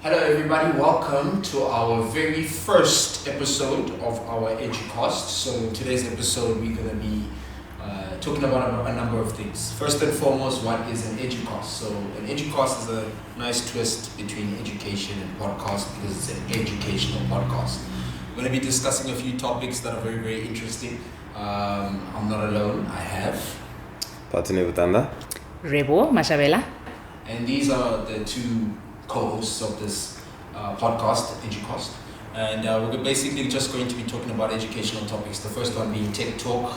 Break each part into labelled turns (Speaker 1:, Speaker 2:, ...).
Speaker 1: Hello everybody, welcome to our very first episode of our Educast. So in today's episode we're going to be talking about a number of things. First and foremost, what is an Educast? So an Educast is a nice twist between education and podcast because it's an educational podcast. We're going to be discussing a few topics that are very, very interesting. I'm not alone, I have
Speaker 2: Phathu Nevhutanda.
Speaker 3: Rebotile Mashabela.
Speaker 1: And these are the two co-hosts of this podcast, Educast. And we're basically just going to be talking about educational topics. The first one being tech talk,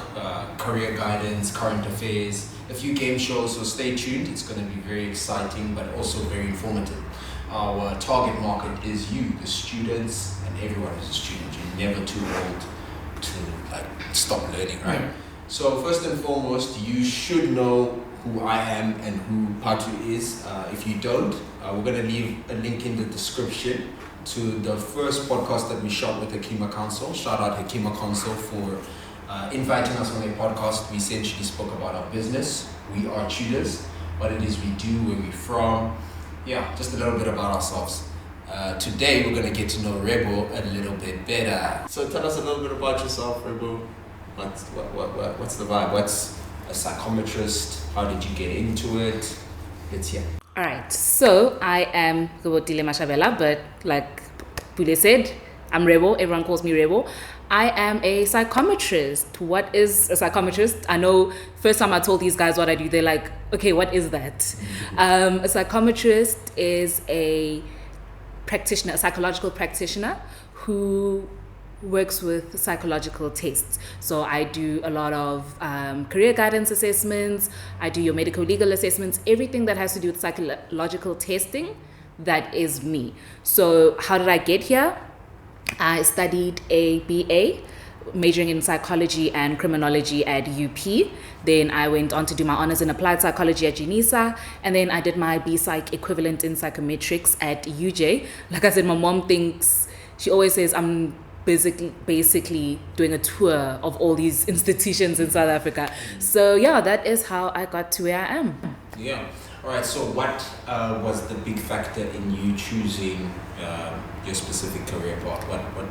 Speaker 1: career guidance, current affairs, a few game shows, so stay tuned. It's going to be very exciting but also very informative. Our target market is you, the students, and everyone is a student. You're never too old to stop learning, right? Mm-hmm. So first and foremost, you should know who I am and who Phathu is. If you don't, we're going to leave a link in the description to the first podcast that we shot with Hakima Council. Shout out Hakima Council for inviting us on their podcast. We essentially spoke about our business. We are tutors, what it is we do, where we're from. Yeah, just a little bit about ourselves. Today we're going to get to know Rebo a little bit better. So tell us a little bit about yourself, Rebo. What's the vibe? What's a psychometrist? How did you get into it? Let's hear.
Speaker 3: All right, so I am Rebotile Mashabela, but like Bule said, I'm Rebo. Everyone calls me Rebo. I am a psychometrist. What is a psychometrist? I know first time I told these guys what I do, they're like, okay, what is that? A psychometrist is a practitioner, a psychological practitioner who works with psychological tests. So I do a lot of career guidance assessments, I do your medical legal assessments, everything that has to do with psychological testing, that is me. So how did I get here? I studied a BA, majoring in psychology and criminology at UP. Then I went on to do my honors in applied psychology at Genisa, and then I did my B-Psych equivalent in psychometrics at UJ. Like I said, my mom thinks, she always says I'm basically doing a tour of all these institutions in South Africa. So yeah, that is how I got to where I am.
Speaker 1: Yeah. All right. So what was the big factor in you choosing your specific career path? What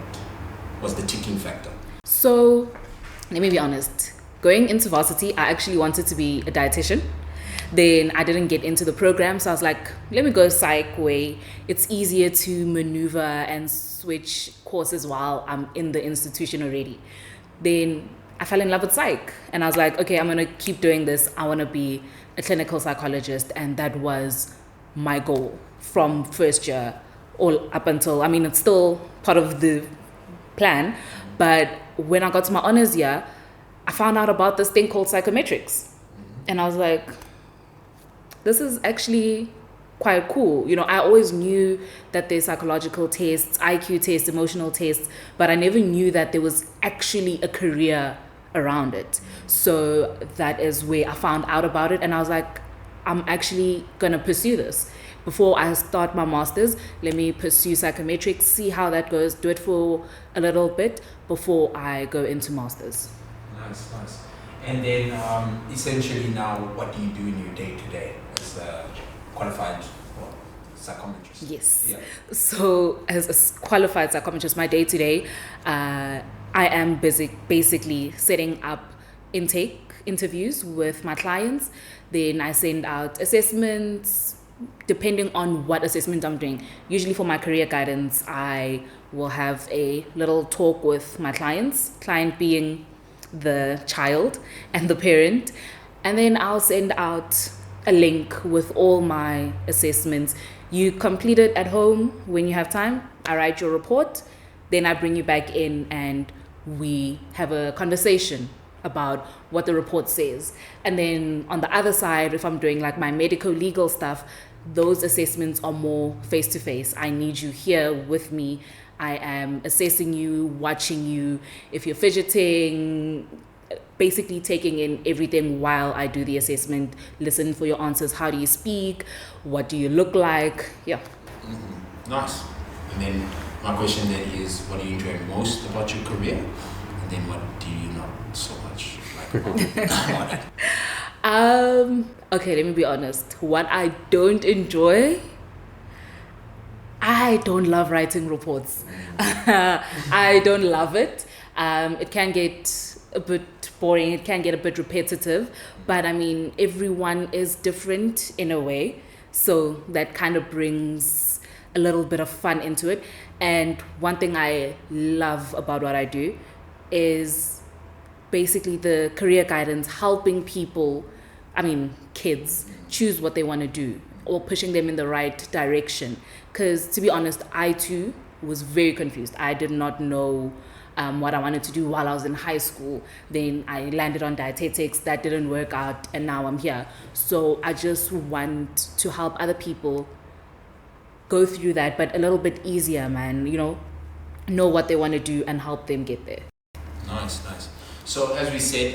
Speaker 1: was the ticking factor?
Speaker 3: So let me be honest. Going into varsity, I actually wanted to be a dietitian. Then I didn't get into the program, so I was like, let me go psych way. It's easier to maneuver and switch courses while I'm in the institution already. Then I fell in love with psych, and I was like, okay, I'm gonna keep doing this. I wanna be a clinical psychologist, and that was my goal from first year all up until, it's still part of the plan, but when I got to my honors year, I found out about this thing called psychometrics, and I was like, this is actually quite cool. I always knew that there's psychological tests, IQ tests, emotional tests, but I never knew that there was actually a career around it. So that is where I found out about it, and I was like, I'm actually gonna pursue this. Before I start my master's, let me pursue psychometrics, see how that goes, do it for a little bit before I go into master's.
Speaker 1: Nice. And then essentially now, what do you do in your day-to-day as a qualified psychometrist?
Speaker 3: Yes.
Speaker 1: Yeah.
Speaker 3: So as a qualified psychometrist, my day-to-day, I am basically setting up interviews with my clients. Then I send out assessments, depending on what assessment I'm doing. Usually for my career guidance, I will have a little talk with my client being the child and the parent, and then I'll send out a link with all my assessments. You complete it at home when you have time. I write your report, then I bring you back in and we have a conversation about what the report says. And then on the other side, if I'm doing like my medical legal stuff, those assessments are more face-to-face. I need you here with me. I am assessing you, watching you. If you're fidgeting, basically taking in everything while I do the assessment, listen for your answers. How do you speak? What do you look like? Yeah.
Speaker 1: Mm-hmm. Nice. And then my question then is, what do you enjoy most about your career? And then what do you not so much like about it?
Speaker 3: Okay, let me be honest. What I don't enjoy, I I don't love writing reports. I don't love it. It can get a bit boring. It can get a bit repetitive. But I mean, everyone is different in a way. So that kind of brings a little bit of fun into it. And one thing I love about what I do is basically the career guidance, helping people, kids, choose what they want to do or pushing them in the right direction. Because to be honest, I too was very confused. I did not know what I wanted to do while I was in high school. Then I landed on dietetics. That didn't work out, and now I'm here. So I just want to help other people go through that, but a little bit easier, man. Know what they want to do and help them get there.
Speaker 1: Nice. So as we said,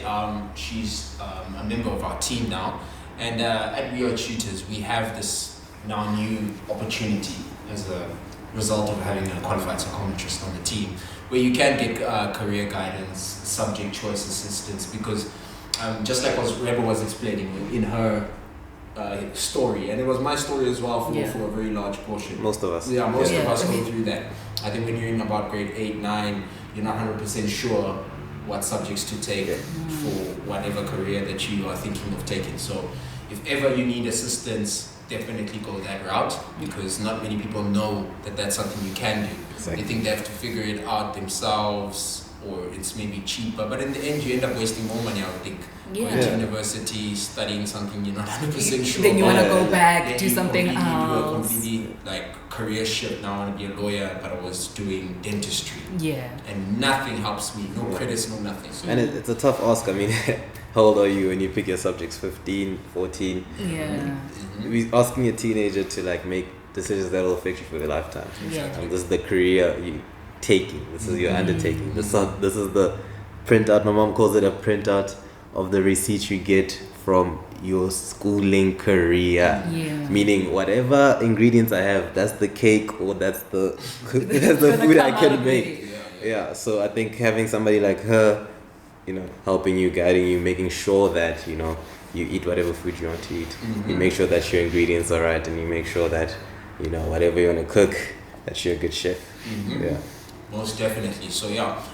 Speaker 1: she's a member of our team now, and at We Are Tutors, we have this now new opportunity as a result of having a qualified psychometrist on the team, where you can get career guidance, subject choice assistance, because just like what Reba was explaining in her story, and it was my story as well for a very large portion.
Speaker 2: Most of us.
Speaker 1: Yeah, most of us go through that. I think when you're in about grade 8, 9, you're not 100% sure what subjects to take for whatever career that you are thinking of taking. So if ever you need assistance, definitely go that route, because not many people know that that's something you can do.
Speaker 2: Exactly.
Speaker 1: They think they have to figure it out themselves, or it's maybe cheaper, but in the end you end up wasting more money, I would think. Going to university, studying something you're not 100% sure.
Speaker 3: Then you want to go
Speaker 1: Then
Speaker 3: back, do
Speaker 1: you
Speaker 3: something
Speaker 1: completely do a
Speaker 3: else.
Speaker 1: completely career shift. Now I want to be a lawyer, but I was doing dentistry.
Speaker 3: Yeah.
Speaker 1: And nothing helps me, no credits, no nothing. So
Speaker 2: And it's a tough ask. I mean, how old are you when you pick your subjects? 15, 14?
Speaker 3: Yeah.
Speaker 2: We're asking a teenager to make decisions that will affect you for your lifetime.
Speaker 3: Yeah.
Speaker 2: And this is the career you taking. This is your undertaking. This is the printout. My mom calls it a printout of the receipt you get from your schooling career.
Speaker 3: Yeah.
Speaker 2: Meaning whatever ingredients I have, that's the cake or that's the food I can make. Yeah. So I think having somebody like her, helping you, guiding you, making sure that you eat whatever food you want to eat. You make sure that your ingredients are right, and you make sure that whatever you want to cook, that you're a good chef. Yeah.
Speaker 1: Most definitely. So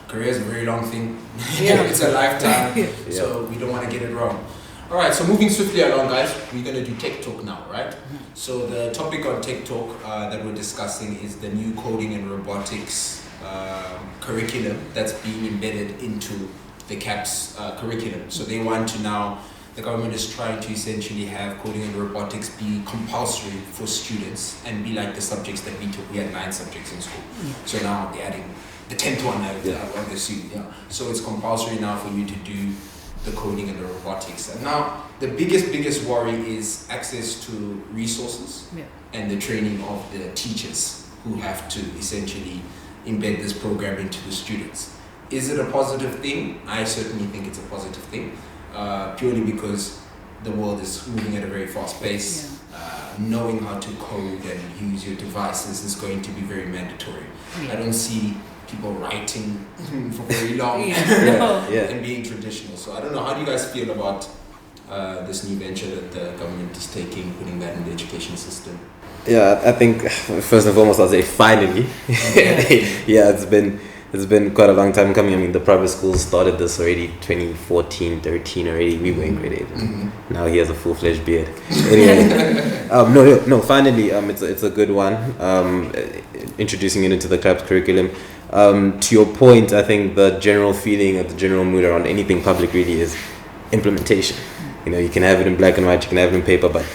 Speaker 1: career is a very long thing.
Speaker 3: Yeah.
Speaker 1: It's a lifetime.
Speaker 2: Yeah.
Speaker 1: So we don't want to get it wrong. All right. So moving swiftly along, guys, we're going to do Tech Talk now, right? So the topic on Tech Talk that we're discussing is the new coding and robotics curriculum that's being embedded into the CAPS curriculum. So they want to now, the government is trying to essentially have coding and robotics be compulsory for students and be like the subjects that we took. We had 9 subjects in school. So now they're adding the 10th one, I would assume. Yeah. So it's compulsory now for you to do the coding and the robotics. And now the biggest worry is access to resources and the training of the teachers who have to essentially embed this program into the students. Is it a positive thing? I certainly think it's a positive thing. Purely because the world is moving at a very fast pace. Knowing how to code and use your devices is going to be very mandatory. I don't see people writing for very long and being traditional. So I don't know, how do you guys feel about this new venture that the government is taking, putting that in the education system?
Speaker 2: Yeah, I think first and foremost I'll say finally. It's been quite a long time coming. I mean, the private schools started this already 2014, 13 already. We were in grade 8. Now he has a full-fledged beard. Anyway, no. Finally, it's a good one. Introducing it into the CAPS curriculum. To your point, I think the general feeling or the general mood around anything public really is implementation. You can have it in black and white, you can have it in paper, but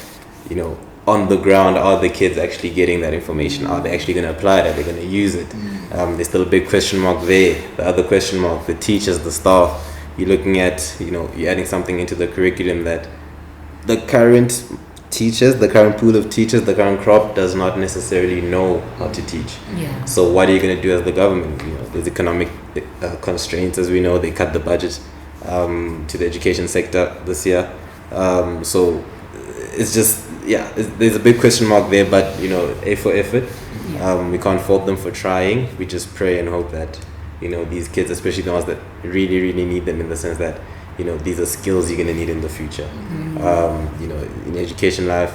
Speaker 2: on the ground, are the kids actually getting that information? Are they actually going to apply it? Are they going to use it? There's still a big question mark there. The other question mark, the teachers, the staff. You're looking at, you're adding something into the curriculum that the current teachers, the current pool of teachers, the current crop does not necessarily know how to teach.
Speaker 3: Yeah.
Speaker 2: So what are you going to do as the government? There's economic constraints, as we know. They cut the budget to the education sector this year. So it's just, there's a big question mark there, but A for effort. We can't fault them for trying. We just pray and hope that these kids, especially the ones that really, really need them, in the sense that these are skills you're going to need in the future. In education life,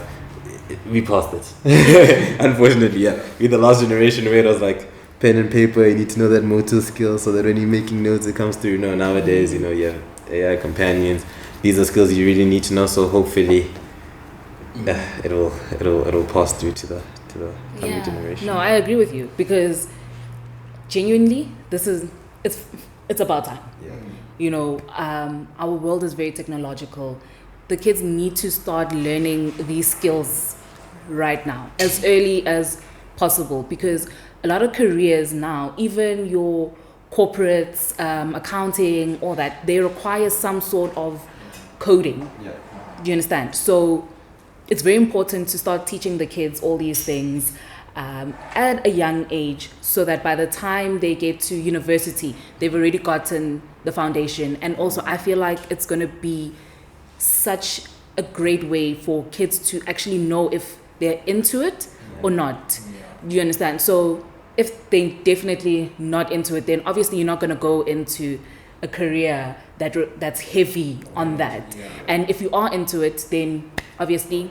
Speaker 2: we passed it. Unfortunately, yeah. We're the last generation where it was like pen and paper. You need to know that motor skill so that when you're making notes, it comes through. Nowadays, you have AI companions. These are skills you really need to know. So hopefully, it'll pass through to the coming generation.
Speaker 3: No, I agree with you because genuinely, it's about time.
Speaker 2: Yeah.
Speaker 3: Our world is very technological. The kids need to start learning these skills right now, as early as possible, because a lot of careers now, even your corporates, accounting, all that, they require some sort of coding.
Speaker 2: Yeah.
Speaker 3: Do you understand? So it's very important to start teaching the kids all these things at a young age, so that by the time they get to university, they've already gotten the foundation. And also, I feel like it's going to be such a great way for kids to actually know if they're into it or not. Do you understand? So if they're definitely not into it, then obviously you're not going to go into a career that's heavy on that. And if you are into it, then obviously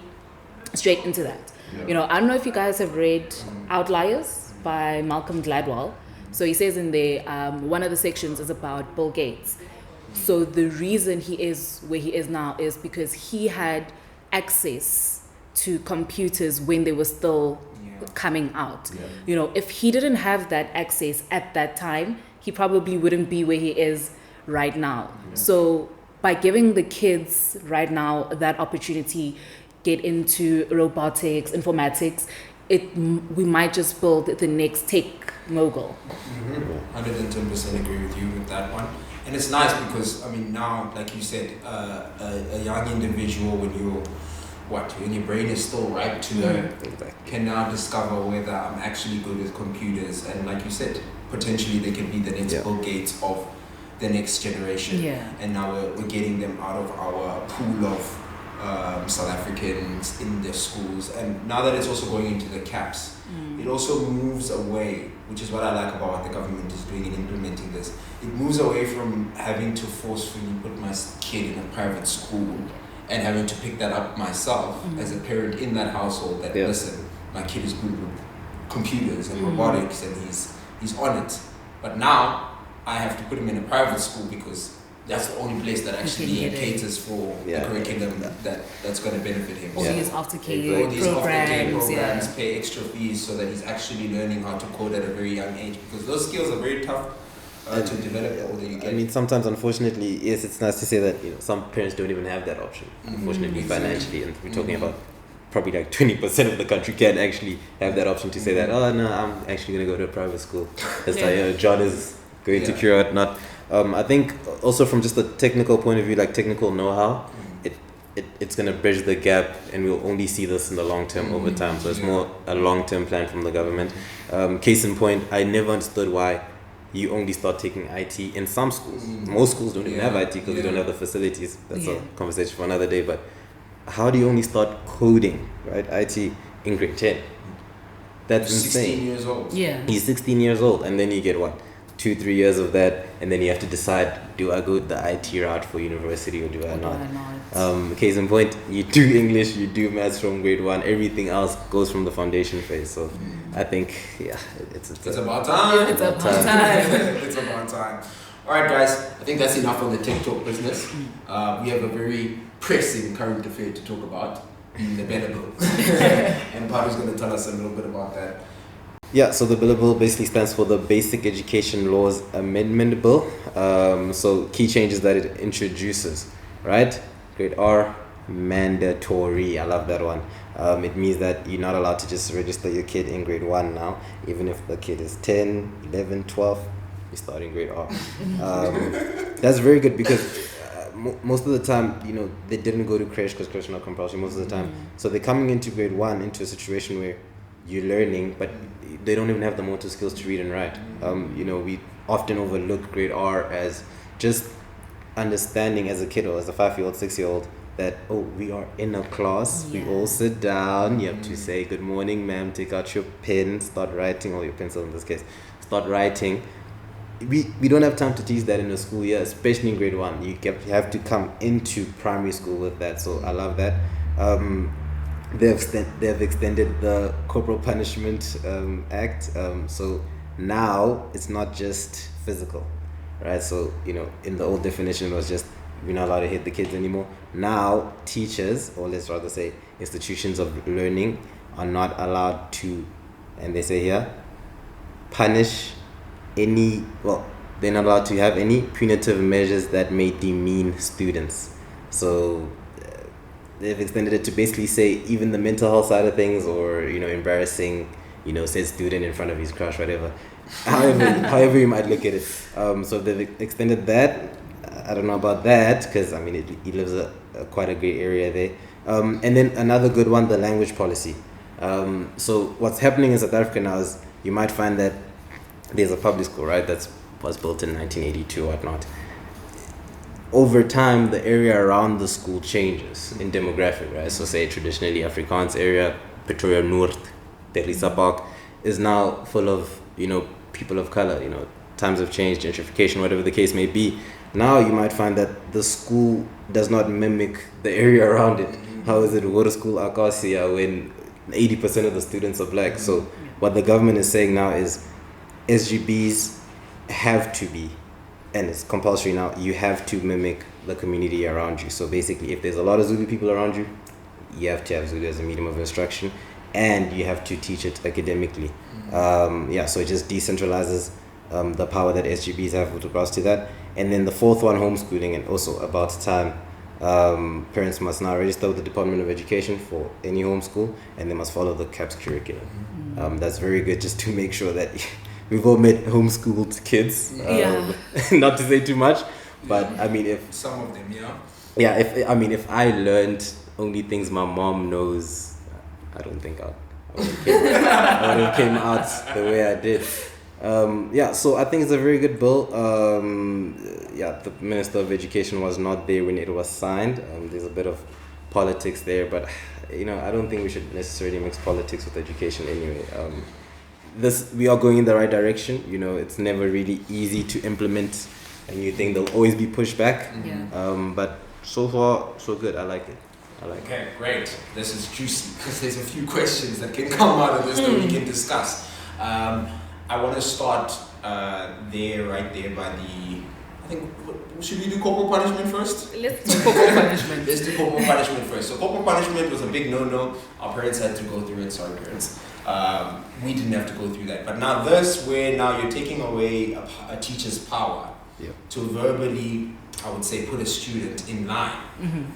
Speaker 3: straight into that. I don't know if you guys have read Outliers by Malcolm Gladwell. So he says in there, one of the sections is about Bill Gates. So the reason he is where he is now is because he had access to computers when they were still coming out. If he didn't have that access at that time, he probably wouldn't be where he is right now. So by giving the kids right now that opportunity, get into robotics, informatics, we might just build the next tech mogul.
Speaker 1: 110% agree with you with that one. And it's nice because, now, like you said, a young individual, when your brain is still ripe to learn, can now discover whether I'm actually good with computers. And like you said, potentially they can be the next Bill Gates of the next generation. And now we're getting them out of our pool of South Africans in their schools. And now that it's also going into the caps, it also moves away, which is what I like about what the government is doing in implementing this. It moves away from having to forcefully put my kid in a private school and having to pick that up myself as a parent in that household that, listen, my kid is good with computers and robotics and he's on it. But now I have to put him in a private school because that's the only place that actually caters for the curriculum that's going to benefit him.
Speaker 3: All these aftercare programs,
Speaker 1: pay extra fees so that he's actually learning how to code at a very young age, because those skills are very tough to develop the older you get.
Speaker 2: Sometimes, unfortunately, yes, it's nice to say that some parents don't even have that option, unfortunately, financially, and we're talking about probably like 20% of the country can actually have that option to say that, oh no, I'm actually going to go to a private school. It's like, John is going to cure it, not... I think also from just a technical point of view, like technical know-how, it's going to bridge the gap, and we'll only see this in the long term over time. So it's more a long-term plan from the government. Case in point, I never understood why you only start taking IT in some schools. Most schools don't even have IT because they don't have the facilities. That's a conversation for another day. But how do you only start coding, right? IT in grade 10? That's
Speaker 1: 16 years old.
Speaker 2: He's 16 years old, and then you get what? 2-3 years of that, and then you have to decide, do I go the IT route for university or do I not? Case in point, you do English, you do maths from grade 1, everything else goes from the foundation phase. So I think, it's
Speaker 1: about time.
Speaker 3: It's about time.
Speaker 1: It's about time. All right, guys, I think that's enough on the tech talk business. We have a very pressing current affair to talk about, the BELA bill. And Phathu's going to tell us a little bit about that.
Speaker 2: Yeah, so the BELA bill basically stands for the Basic Education Laws Amendment Bill. So key changes that it introduces, right? Grade R, mandatory. I love that one. It means that you're not allowed to just register your kid in grade 1 now. Even if the kid is 10, 11, 12, you start in grade R. That's very good because most of the time, they didn't go to creche because creche is not compulsory most of the time. So they're coming into grade 1 into a situation where you're learning, but they don't even have the motor skills to read and write. We often overlook grade R as just understanding as a kid or as a 5-year-old, 6-year-old that, we are in a class, we all sit down, you have to say, good morning, ma'am, take out your pen, start writing, or your pencil in this case, start writing. We don't have time to teach that in a school year, especially in grade 1. You have to come into primary school with that, so I love that. they've extended the Corporal Punishment Act. So now it's not just physical, right? So in the old definition it was just we're not allowed to hit the kids anymore. Now teachers, or let's rather say institutions of learning, are not allowed to, and they say here, punish any. Well, they're not allowed to have any punitive measures that may demean students. So they've extended it to basically say even the mental health side of things, or embarrassing said student in front of his crush, whatever. However you might look at it. So they've extended that. I don't know about that because he lives a quite a great area there. And then another good one, the language policy. So what's happening in South Africa now is you might find that there's a public school, right, that was built in 1982 or whatnot. Over time, the area around the school changes in demographic, right? So say traditionally Afrikaans area, Pretoria North, Teresa Park, is now full of, people of color, times have changed, gentrification, whatever the case may be. Now you might find that the school does not mimic the area around it. How is it water school Acacia when 80% of the students are black? So what the government is saying now is SGBs have to be, and it's compulsory now, you have to mimic the community around you. So basically, if there's a lot of Zulu people around you, you have to have Zulu as a medium of instruction, and you have to teach it academically. So it just decentralizes the power that SGBs have with regards to that. And then the fourth one, homeschooling, and also about time, parents must now register with the Department of Education for any homeschool, and they must follow the CAPS curriculum. That's very good, just to make sure that we've all met homeschooled kids. Not to say too much, but if
Speaker 1: some of them,
Speaker 2: if I learned only things my mom knows, I don't think I would have came out the way I did. So I think it's a very good bill. The Minister of Education was not there when it was signed. There's a bit of politics there, but I don't think we should necessarily mix politics with education anyway. We are going in the right direction. It's never really easy to implement a new thing. There'll always be pushback. But so far, so good. I like it.
Speaker 1: Okay, great. This is juicy because there's a few questions that can come out of this that we can discuss. I want to start right there by I think, should we do corporal punishment first?
Speaker 3: Let's do corporal punishment.
Speaker 1: Let's do corporal punishment first. So corporal punishment was a big no-no. Our parents had to go through it. Sorry, parents. We didn't have to go through that. But now where now you're taking away a teacher's power to verbally, I would say, put a student in line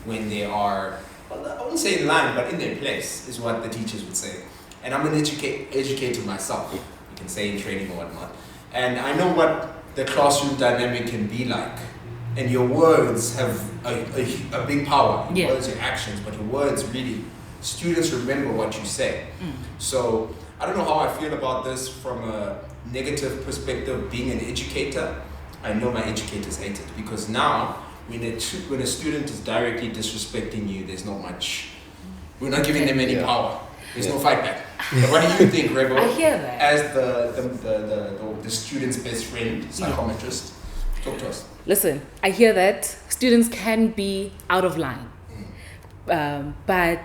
Speaker 1: when they are, well, I wouldn't say in line, but in their place is what the teachers would say. And I'm an educator myself. You can say in training or whatnot. And I know what the classroom dynamic can be like. And your words have a big power. Your words, your actions, but your words really, students remember what you say. So I don't know how I feel about this from a negative perspective. Being an educator, I know my educators hate it, because now when a student is directly disrespecting you, there's not much. We're not giving them any power. There's no fight back. But what do you think, Rebo?
Speaker 3: I hear that.
Speaker 1: As the student's best friend, psychometrist, talk to us.
Speaker 3: Listen, I hear that students can be out of line, but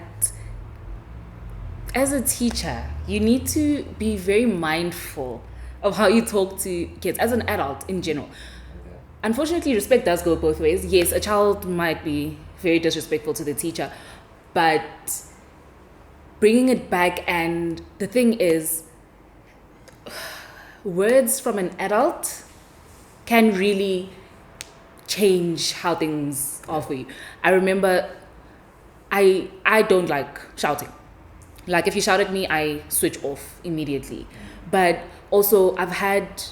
Speaker 3: as a teacher, you need to be very mindful of how you talk to kids as an adult in general. Unfortunately, respect does go both ways. Yes, a child might be very disrespectful to the teacher, but bringing it back, and the thing is, words from an adult can really change how things are for you. I remember I don't like shouting. Like, if you shout at me, I switch off immediately. But also, I've had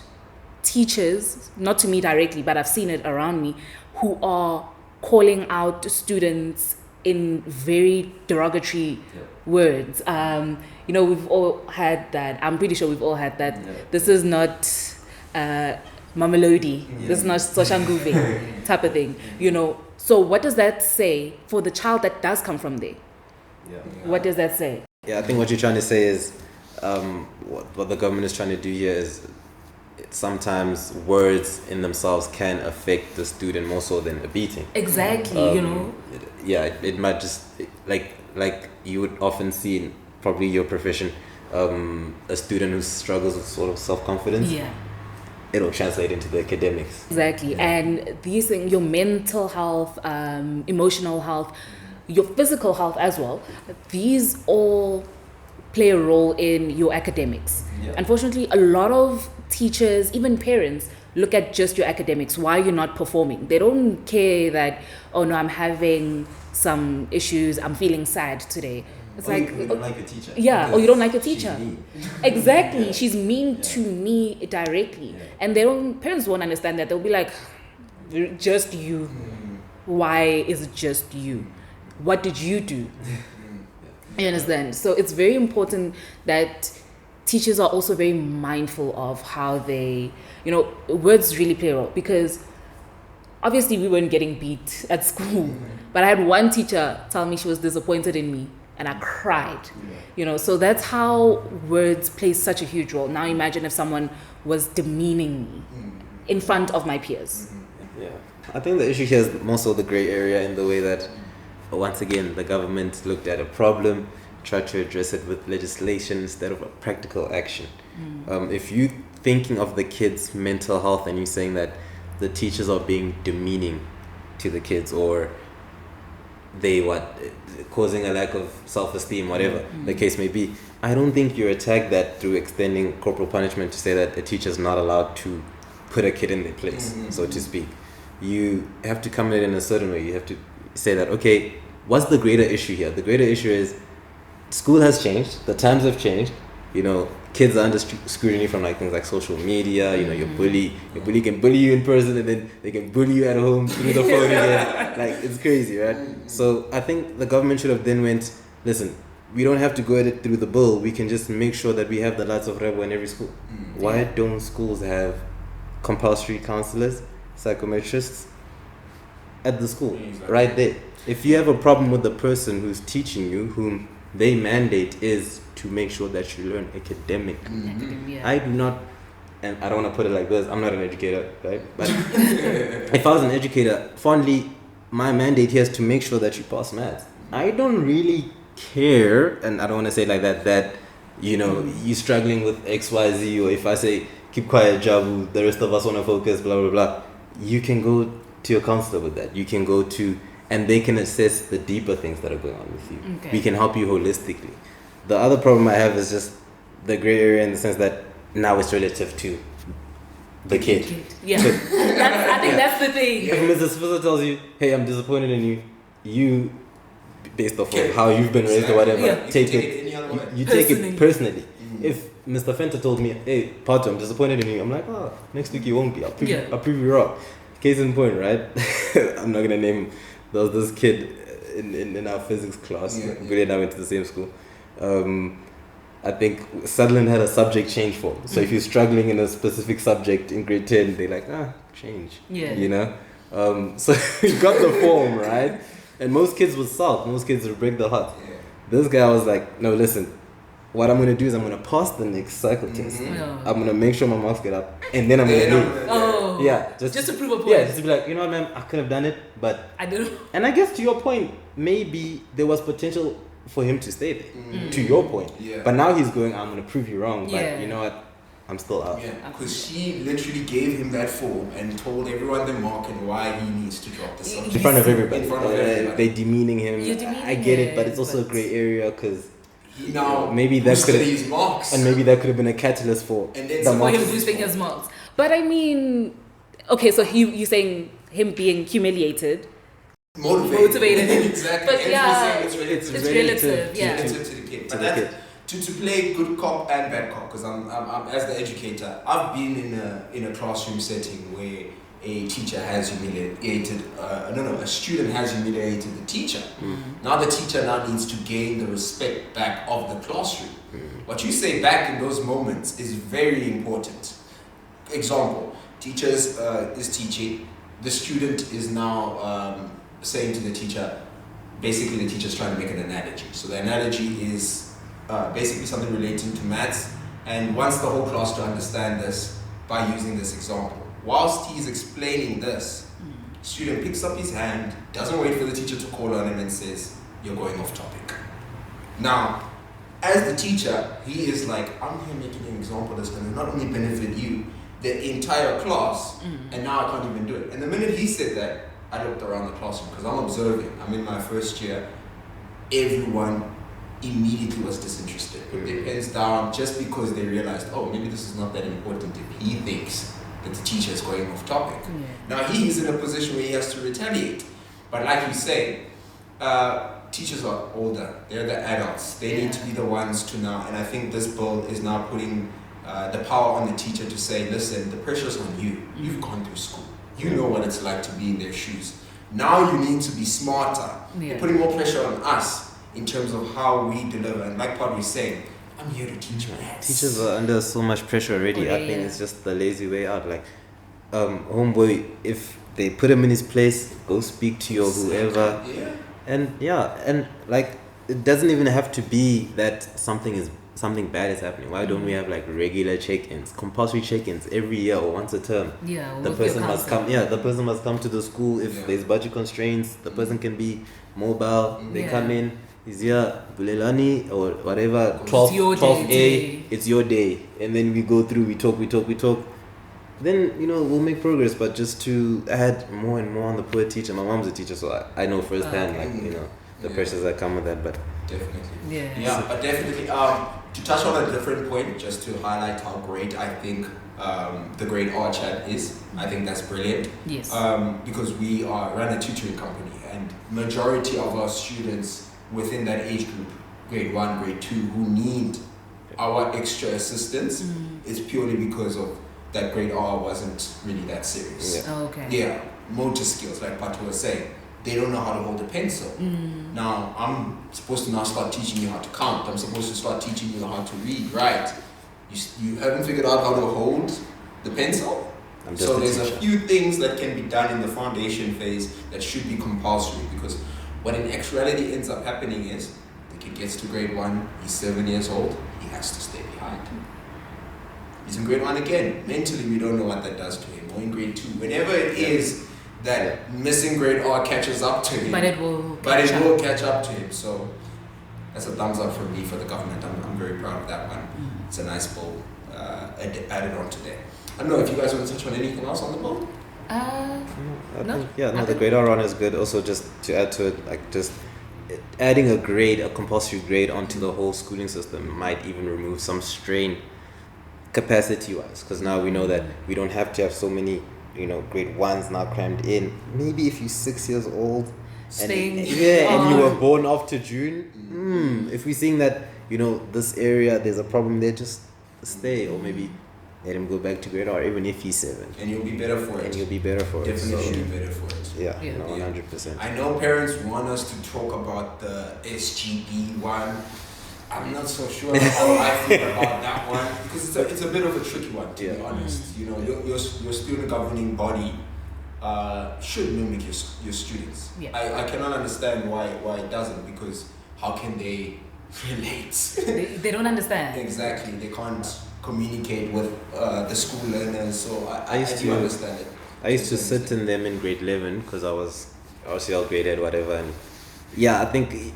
Speaker 3: teachers, not to me directly, but I've seen it around me, who are calling out students in very derogatory words. We've all had that. I'm pretty sure we've all had that. This is not Mamelodi. This is not Soshanguve type of thing. So what does that say for the child that does come from there? What does that say?
Speaker 2: Yeah, I think what you're trying to say is, what the government is trying to do here is, sometimes words in themselves can affect the student more so than a beating.
Speaker 3: Exactly,
Speaker 2: It might just, like, like you would often see in probably your profession, a student who struggles with sort of self-confidence.
Speaker 3: Yeah.
Speaker 2: It'll translate into the academics.
Speaker 3: Exactly. And these things, your mental health, emotional health, your physical health as well, these all play a role in your academics.
Speaker 1: Yeah.
Speaker 3: Unfortunately, a lot of teachers, even parents, look at just your academics, why you're not performing. They don't care that, oh no, I'm having some issues, I'm feeling sad today. It's
Speaker 2: Or
Speaker 3: like,
Speaker 2: you don't like a teacher.
Speaker 3: yeah, or you don't like a teacher.
Speaker 2: She's mean.
Speaker 3: Exactly.
Speaker 2: Yeah.
Speaker 3: She's mean
Speaker 2: Yeah.
Speaker 3: to me directly.
Speaker 2: Yeah.
Speaker 3: And parents won't understand that. They'll be like, just you. Why is it just you? What did you do? You understand? So it's very important that teachers are also very mindful of how they, words really play a role, because obviously we weren't getting beat at school, but I had one teacher tell me she was disappointed in me and I cried. So that's how words play such a huge role. Now imagine if someone was demeaning me in front of my peers.
Speaker 2: Yeah, I think the issue here is most of the gray area in the way that, once again, the government looked at a problem, tried to address it with legislation instead of a practical action. If you thinking of the kids' mental health and you're saying that the teachers are being demeaning to the kids, or they causing a lack of self-esteem, whatever the case may be, I don't think you attack that through extending corporal punishment to say that a teacher's not allowed to put a kid in their place, so to speak. You have to come at it in a certain way. You have to say that, okay, what's the greater issue here? The greater issue is school has changed, the times have changed. Kids are under scrutiny from things like social media. Your bully can bully you in person, and then they can bully you at home through the phone again. It's crazy, right? So I think the government should have then went, listen, we don't have to go at it through the bill. We can just make sure that we have the lights of Rebo in every school. Why don't schools have compulsory counselors, psychometrists at the school, right there? If you have a problem with the person who's teaching you, whom they mandate is to make sure that you learn academically. I do not, and I don't want to put it like this, I'm not an educator, right? But if I was an educator, fondly, my mandate here is to make sure that you pass maths. I don't really care, and I don't want to say it like that, you're struggling with XYZ, or if I say, keep quiet, Jabu, the rest of us want to focus, blah, blah, blah. You can go to your counselor with that. You can go to, and they can assess the deeper things that are going on with you.
Speaker 3: Okay.
Speaker 2: We can help you holistically. The other problem I have is just the gray area in the sense that now it's relative to the kid.
Speaker 3: Yeah. I think that's the thing.
Speaker 2: If Mrs. Fisher tells you, hey, I'm disappointed in you, based off of how you've been raised or whatever, take it. You take it personally. If Mr. Fenter told me, hey, Phathu, I'm disappointed in you, I'm like, next week you won't be. I'll prove you wrong. Case in point, right? I'm not going to name him. There was this kid in our physics class. Bulelani and I went to the same school. I think Sutherland had a subject change form. So if you're struggling in a specific subject in grade 10, they're like, change.
Speaker 3: Yeah.
Speaker 2: So you got the form, right? And most kids would sulk. Most kids would break the heart. This guy was like, no, listen. What I'm going to do is I'm going to pass the next cycle test. I'm going to make sure my marks get up. And then I'm going to leave.
Speaker 3: Oh.
Speaker 2: Yeah.
Speaker 3: Just to prove a point.
Speaker 2: Yeah, just to be like, what, ma'am, I could have done it, but...
Speaker 3: I didn't.
Speaker 2: And I guess to your point, maybe there was potential for him to stay there. To your point. But now he's going, I'm going to prove you wrong. But you know what? I'm still out.
Speaker 1: Yeah, because she literally gave him that form and told everyone the mark and why he needs to drop the subject.
Speaker 2: In front of everybody.
Speaker 1: In front of everybody.
Speaker 2: They're demeaning him.
Speaker 3: You're demeaning
Speaker 2: I get it,
Speaker 3: him,
Speaker 2: but it's also a grey area because...
Speaker 1: maybe that could have his marks,
Speaker 2: and maybe that could have been a catalyst for
Speaker 3: the marks. Him boosting his marks. But I mean, okay, so you're saying him being humiliated, motivated.
Speaker 1: Exactly.
Speaker 3: But
Speaker 1: it's relative.
Speaker 3: It's relative. Yeah.
Speaker 1: Relative to the kid. But that's to play good cop and bad cop. Because I'm as the educator, I've been in a classroom setting where a teacher has humiliated, a student has humiliated the teacher. Now the teacher now needs to gain the respect back of the classroom. What you say back in those moments is very important. Example, teacher is teaching, the student is now saying to the teacher, basically the teacher's trying to make an analogy. So the analogy is basically something relating to maths, and wants the whole class to understand this by using this example. Whilst he's explaining this, student picks up his hand, doesn't wait for the teacher to call on him and says, you're going off topic. Now, as the teacher, he is like, I'm here making an example that's going to not only benefit you, the entire class, and now I can't even do it. And the minute he said that, I looked around the classroom because I'm observing. I'm in my first year. Everyone immediately was disinterested, put their pens down just because they realized, oh, maybe this is not that important if he thinks that the teacher is going off topic. Now he is in a position where he has to retaliate. But like you say, teachers are older. They're the adults. They need to be the ones to now. And I think this bill is now putting the power on the teacher to say, listen, the pressure's on you. You've gone through school. You know what it's like to be in their shoes. Now you need to be smarter. You're putting more pressure on us in terms of how we deliver. And like Phathu was saying, I'm here to teach maths.
Speaker 2: Teachers are under so much pressure already. I think it's just the lazy way out. Like, homeboy, if they put him in his place, go speak to your whoever. And like, it doesn't even have to be that something bad is happening. Why don't we have like regular check-ins, compulsory check-ins every year or once a term? The person must come. The person must come to the school if there's budget constraints. The person can be mobile. They come in. Is here Bulelani or whatever 12A. It's your day, and then we go through. We talk. Then we'll make progress. But just to add more and more on the poor teacher. My mom's a teacher, so I know firsthand the pressures that come with that. But
Speaker 1: definitely, but definitely. To touch on a different point, just to highlight how great I think the Grade R chat is. I think that's brilliant.
Speaker 3: Yes.
Speaker 1: Because we run a tutoring company, and majority of our students within that age group, grade 1, grade 2, who need our extra assistance is purely because of that grade R wasn't really that serious. Motor skills, like Phathu was saying, they don't know how to hold a pencil. Now, I'm supposed to now start teaching you how to count. I'm supposed to start teaching you how to read, right? You haven't figured out how to hold the pencil? So there's a few things that can be done in the foundation phase that should be compulsory, because what in actuality ends up happening is the kid gets to grade 1, he's 7 years old, he has to stay behind. He's in grade 1 again. Mentally, we don't know what that does to him. Or in grade 2, whenever it is that missing grade R catches up to him.
Speaker 3: But it will
Speaker 1: catch up to him. So that's a thumbs up from me for the government. I'm very proud of that one. It's a nice bill added on today. I don't know if you guys want to touch on anything else on the bill?
Speaker 2: The grade R one is good. Also, just to add to it, like just adding a compulsory grade onto the whole schooling system might even remove some strain capacity-wise, because now we know that we don't have to have so many grade 1s now crammed in. Maybe if you're 6 years old and you were born after June, if we're seeing that this area there's a problem there, just stay, or maybe let him go back to grade R, even if he's 7.
Speaker 1: And you'll be better for it.
Speaker 2: Definitely be better for it. 100%.
Speaker 1: I know parents want us to talk about the SGB one. I'm not so sure how I feel about that one, because it's a bit of a tricky one, to be honest. Your student governing body should mimic your students. I cannot understand why it doesn't, because how can they relate?
Speaker 3: They don't understand.
Speaker 1: Exactly. They can't communicate with the school learners, so I do understand it.
Speaker 2: I used to sit in them in grade 11 because I was RCL graded, whatever, and I think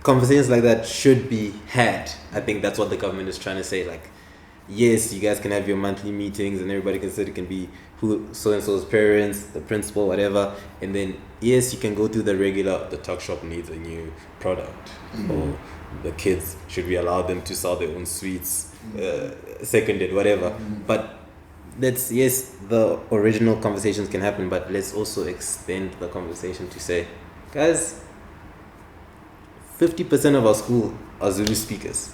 Speaker 2: conversations like that should be had. I think that's what the government is trying to say. Like, yes, you guys can have your monthly meetings and everybody can sit. It can be who so and so's parents, the principal, whatever, and then yes, you can go through the tuck shop needs a new product, or the kids, should we allow them to sell their own sweets, seconded, whatever. But the original conversations can happen, but let's also extend the conversation to say, guys, 50% of our school are Zulu speakers.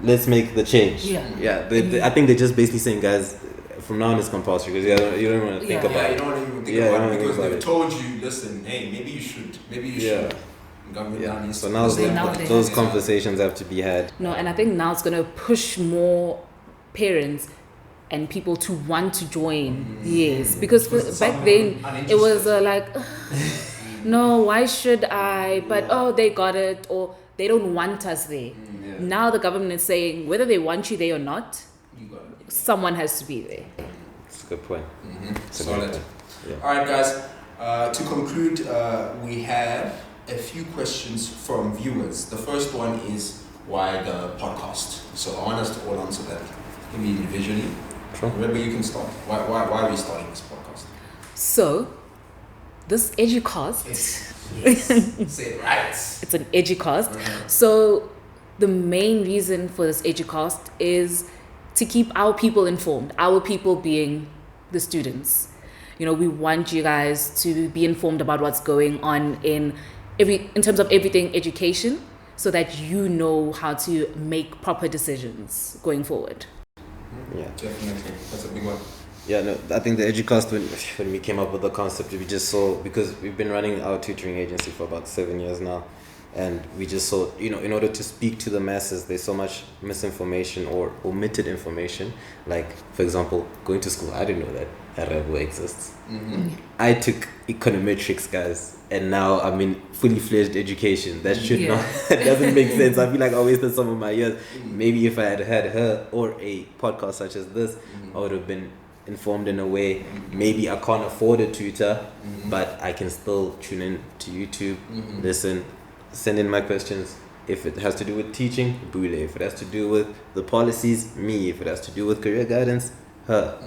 Speaker 2: Let's make the change. I think they're just basically saying, guys, from now on it's compulsory, because you don't want to think about it.
Speaker 1: You don't even think about it, because they've told you, listen, hey, maybe you should.
Speaker 2: So now those conversations have to be had.
Speaker 3: No, and I think now it's going to push more parents and people to want to join. Yes, because back then it was no, why should I? But they got it, or they don't want us there. Now the government is saying whether they want you there or not, someone has to be there.
Speaker 2: That's a good point.
Speaker 1: Solid. All right, guys. To conclude, we have a few questions from viewers. The first one is why the podcast? So I want us to all answer that maybe individually.
Speaker 2: Sure.
Speaker 1: Remember, you can start. Why are we starting this podcast?
Speaker 3: So, this Educast,
Speaker 1: Yes. Say it right.
Speaker 3: it's an Educast.
Speaker 1: Uh-huh.
Speaker 3: So, the main reason for this Educast is to keep our people informed, our people being the students. You know, we want you guys to be informed about what's going on in terms of everything education, so that you know how to make proper decisions going forward.
Speaker 2: Yeah.
Speaker 1: Definitely. That's a big one.
Speaker 2: Yeah, no, I think the Educast, when we came up with the concept, we just saw, because we've been running our tutoring agency for about 7 years now, and we just saw, you know, in order to speak to the masses, there's so much misinformation or omitted information. Like, for example, going to school, I didn't know that Arabo exists.
Speaker 1: Mm-hmm.
Speaker 2: I took econometrics, guys, and now I'm in fully fledged education. That should
Speaker 3: Yeah.
Speaker 2: not, that doesn't make sense. I feel like I wasted some of my years. Maybe if I had had her or a podcast such as this, I would have been informed in a way. Maybe I can't afford a tutor, but I can still tune in to YouTube, listen, send in my questions. If it has to do with teaching, Bule. If it has to do with the policies, me. If it has to do with career guidance, her.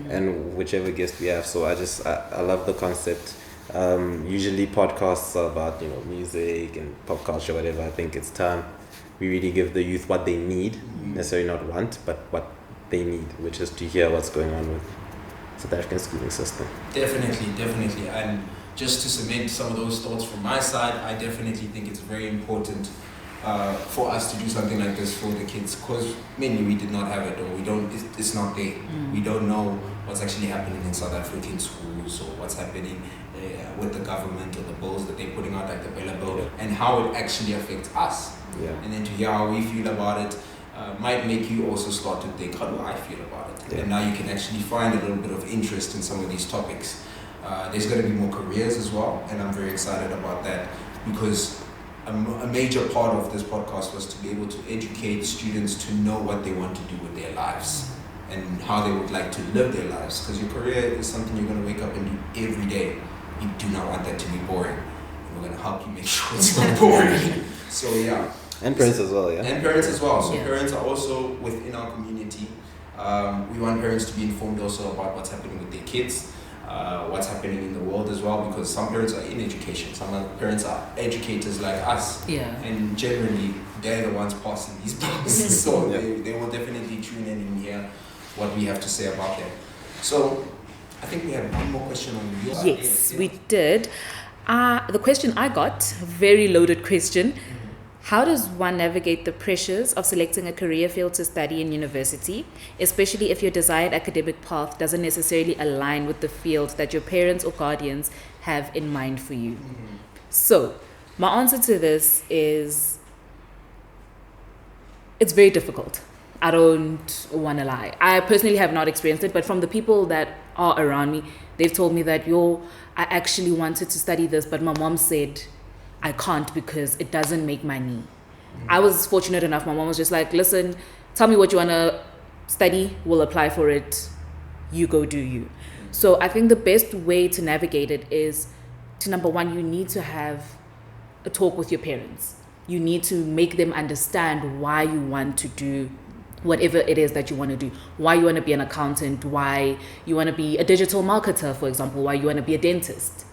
Speaker 2: And whichever guest we have. So I love the concept. Usually podcasts are about, you know, music and pop culture, whatever. I think it's time we really give the youth what they need, necessarily not want, but what they need, which is to hear what's going on with South African schooling system.
Speaker 1: Definitely. And just to cement some of those thoughts from my side, I definitely think it's very important for us to do something like this for the kids, because mainly we did not have it, or we don't. It's not there. We don't know what's actually happening in South African schools, or what's happening with the government, or the bills that they're putting out, like the BELA bill, and how it actually affects us.
Speaker 2: Yeah.
Speaker 1: And then to hear how we feel about it might make you also start to think, how do I feel about it?
Speaker 2: Yeah.
Speaker 1: And now you can actually find a little bit of interest in some of these topics. There's going to be more careers as well, and I'm very excited about that, because a major part of this podcast was to be able to educate students to know what they want to do with their lives and how they would like to live their lives, because your career is something you're going to wake up and do every day. You do not want that to be boring. We're going to help you make sure it's not boring. So yeah.
Speaker 2: And parents as well, yeah?
Speaker 1: And parents as well. So
Speaker 3: Yeah.
Speaker 1: parents are also within our community. We want parents to be informed also about what's happening with their kids, what's happening in the world as well, because some parents are in education, some parents are educators like us,
Speaker 3: Yeah.
Speaker 1: and generally they're the ones passing these books. So
Speaker 2: Yeah.
Speaker 1: they will definitely tune in and hear what we have to say about them. So I think we have one more question on your side.
Speaker 3: Yes, we did. The question I got, a very loaded question. How does one navigate the pressures of selecting a career field to study in university, especially if your desired academic path doesn't necessarily align with the field that your parents or guardians have in mind for you? So, my answer to this is it's very difficult. I don't want to lie. I personally have not experienced it, but from the people that are around me, they've told me that, I actually wanted to study this, but my mom said I can't because it doesn't make money. I was fortunate enough. My mom was just like, listen, tell me what you want to study. We'll apply for it. You go do you. So I think the best way to navigate it is to, number one, you need to have a talk with your parents. You need to make them understand why you want to do whatever it is that you want to do, why you want to be an accountant, why you want to be a digital marketer, for example, why you want to be a dentist.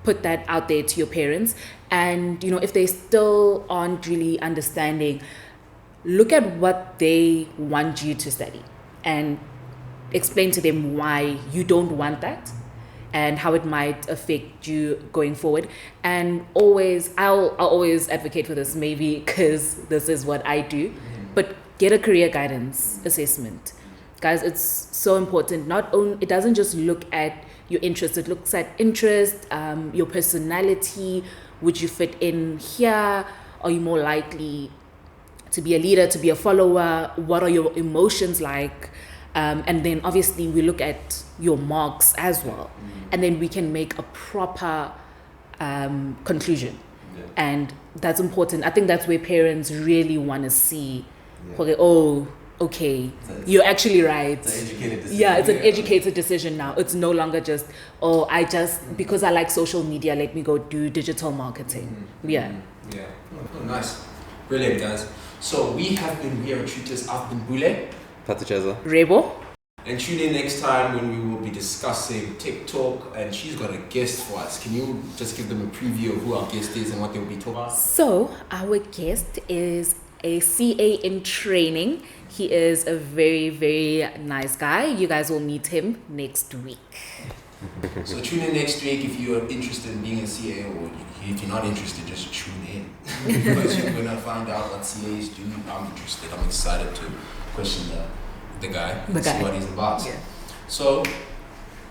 Speaker 3: Put that out there to your parents. And, if they still aren't really understanding, look at what they want you to study and explain to them why you don't want that and how it might affect you going forward. And I'll always advocate for this, maybe because this is what I do, but get a career guidance assessment. Guys, it's so important. It doesn't just look at your interest, it looks at interest, your personality. Would you fit in here? Are you more likely to be a leader, to be a follower? What are your emotions like? And then obviously we look at your marks as well. And then we can make a proper conclusion.
Speaker 1: Yeah.
Speaker 3: And that's important. I think that's where parents really want to see,
Speaker 2: Yeah.
Speaker 3: okay, okay, you're actually right.
Speaker 2: It's an educated decision.
Speaker 3: Yeah, it's an educated decision now. It's no longer just, because I like social media, let me go do digital marketing. Yeah.
Speaker 1: Yeah. Oh, nice. Brilliant, guys. So we are tutors. I've been Bule.
Speaker 2: Phathu.
Speaker 3: Rebo.
Speaker 1: And tune in next time when we will be discussing TikTok, and she's got a guest for us. Can you just give them a preview of who our guest is and what they'll be talking about?
Speaker 3: So our guest is a CA in training. He is a very, very nice guy. You guys will meet him next week.
Speaker 1: So tune in next week if you're interested in being a CA, or if you're not interested, just tune in. Because you're going to find out what CAs do. I'm interested. I'm excited to question the guy and see what he's about.
Speaker 3: Yeah.
Speaker 1: So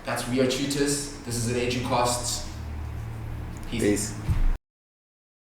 Speaker 1: that's We Are Tutors. This is an Educast.
Speaker 2: Peace.